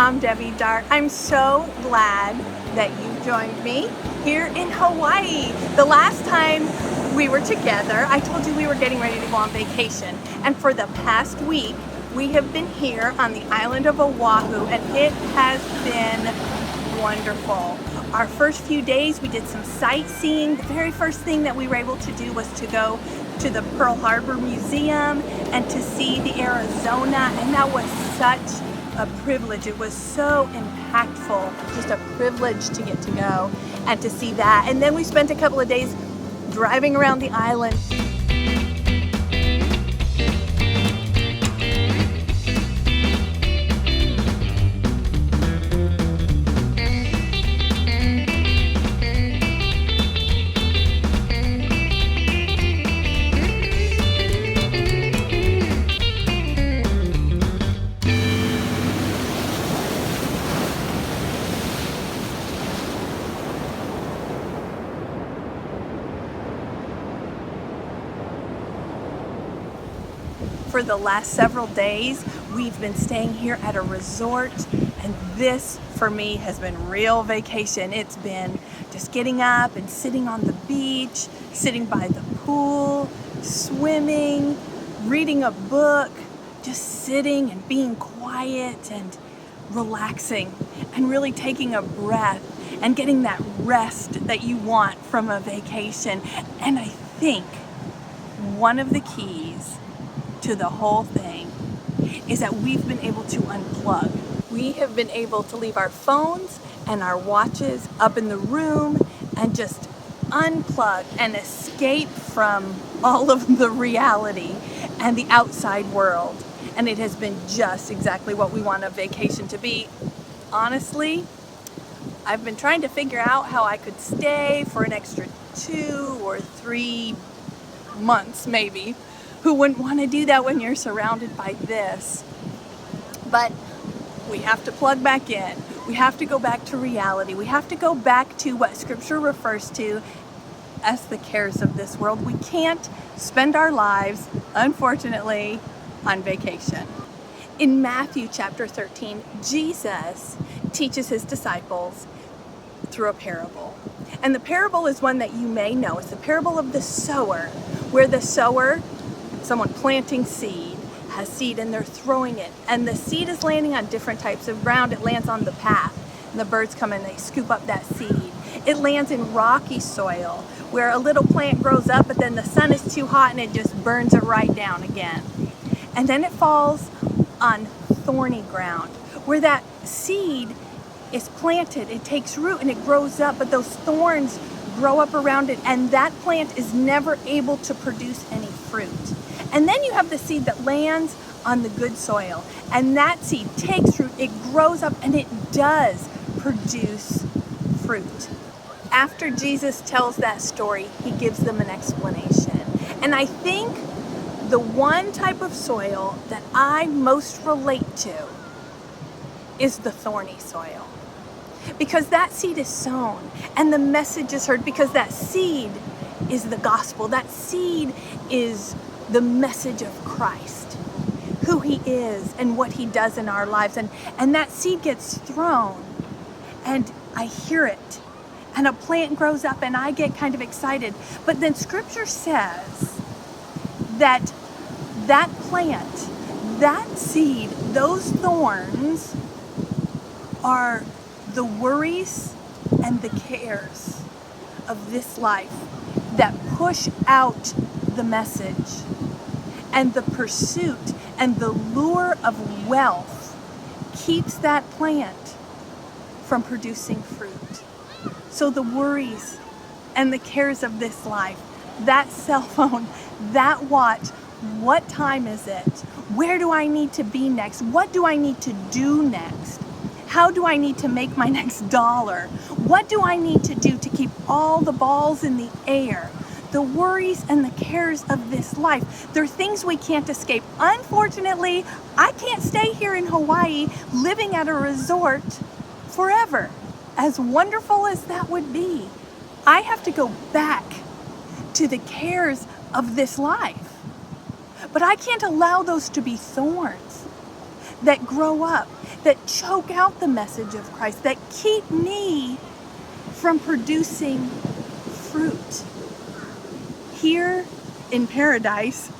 I'm Debbie Dartt. I'm so glad that you joined me here in Hawaii. The last time we were together, I told you we were getting ready to go on vacation. And for the past week, we have been here on the island of Oahu, and it has been wonderful. Our first few days, we did some sightseeing. The very first thing that we were able to do was to go to the Pearl Harbor Museum and to see the Arizona, and that was such a privilege. It was so impactful, just a privilege to get to go and to see that. And then we spent a couple of days driving around the island. For the last several days, we've been staying here at a resort, and this for me has been real vacation. It's been just getting up and sitting on the beach, sitting by the pool, swimming, reading a book, just sitting and being quiet and relaxing and really taking a breath and getting that rest that you want from a vacation. And I think one of the keys to the whole thing is that we've been able to unplug. We have been able to leave our phones and our watches up in the room and just unplug and escape from all of the reality and the outside world. And it has been just exactly what we want a vacation to be. Honestly, I've been trying to figure out how I could stay for an extra 2 or 3 months maybe. Who wouldn't want to do that when you're surrounded by this? But we have to plug back in. We have to go back to reality. We have to go back to what Scripture refers to as the cares of this world. We can't spend our lives, unfortunately, on vacation. In Matthew chapter 13, Jesus teaches his disciples through a parable. And the parable is one that you may know. It's the parable of the sower, where the sower, someone planting seed, has seed and they're throwing it, and the seed is landing on different types of ground. It lands on the path and the birds come and they scoop up that seed. It lands in rocky soil where a little plant grows up, but then the sun is too hot and it just burns it right down again. And then it falls on thorny ground where that seed is planted. It takes root and it grows up, but those thorns grow up around it, and that plant is never able to produce any fruit. And then you have the seed that lands on the good soil, and that seed takes root, it grows up, and it does produce fruit. After Jesus tells that story, he gives them an explanation. And I think the one type of soil that I most relate to is the thorny soil. Because that seed is sown and the message is heard, because that seed is the gospel. That seed is the message of Christ, who he is and what he does in our lives. And that seed gets thrown and I hear it and a plant grows up and I get kind of excited. But then Scripture says that that plant, that seed, those thorns are the worries and the cares of this life that push out the message, and the pursuit and the lure of wealth keeps that plant from producing fruit. So the worries and the cares of this life, that cell phone, that watch, what time is it? Where do I need to be next? What do I need to do next? How do I need to make my next dollar? What do I need to do to keep all the balls in the air? The worries and the cares of this life, they're things we can't escape. Unfortunately, I can't stay here in Hawaii living at a resort forever. As wonderful as that would be, I have to go back to the cares of this life. But I can't allow those to be thorns that grow up, that choke out the message of Christ, that keep me from producing fruit. Here in paradise,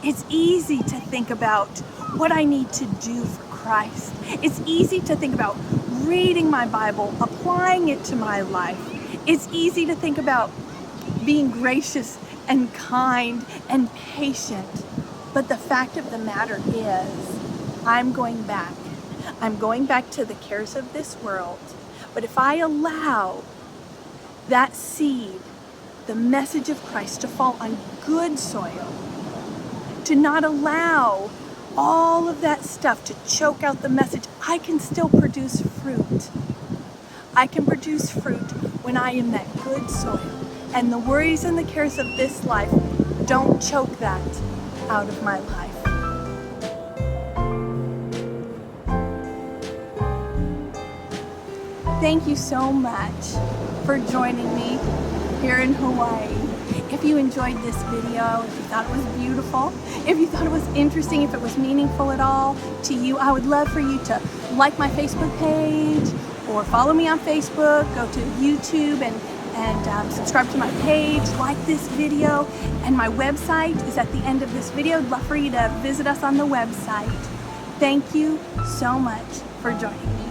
it's easy to think about what I need to do for Christ. It's easy to think about reading my Bible, applying it to my life. It's easy to think about being gracious and kind and patient. But the fact of the matter is, I'm going back. I'm going back to the cares of this world. But if I allow that seed, the message of Christ, to fall on good soil, to not allow all of that stuff to choke out the message, I can still produce fruit. I can produce fruit when I am that good soil. And the worries and the cares of this life don't choke that out of my life. Thank you so much for joining me here in Hawaii. If you enjoyed this video, if you thought it was beautiful, if you thought it was interesting, if it was meaningful at all to you, I would love for you to like my Facebook page or follow me on Facebook, go to YouTube and subscribe to my page, like this video, and my website is at the end of this video. I'd love for you to visit us on the website. Thank you so much for joining me.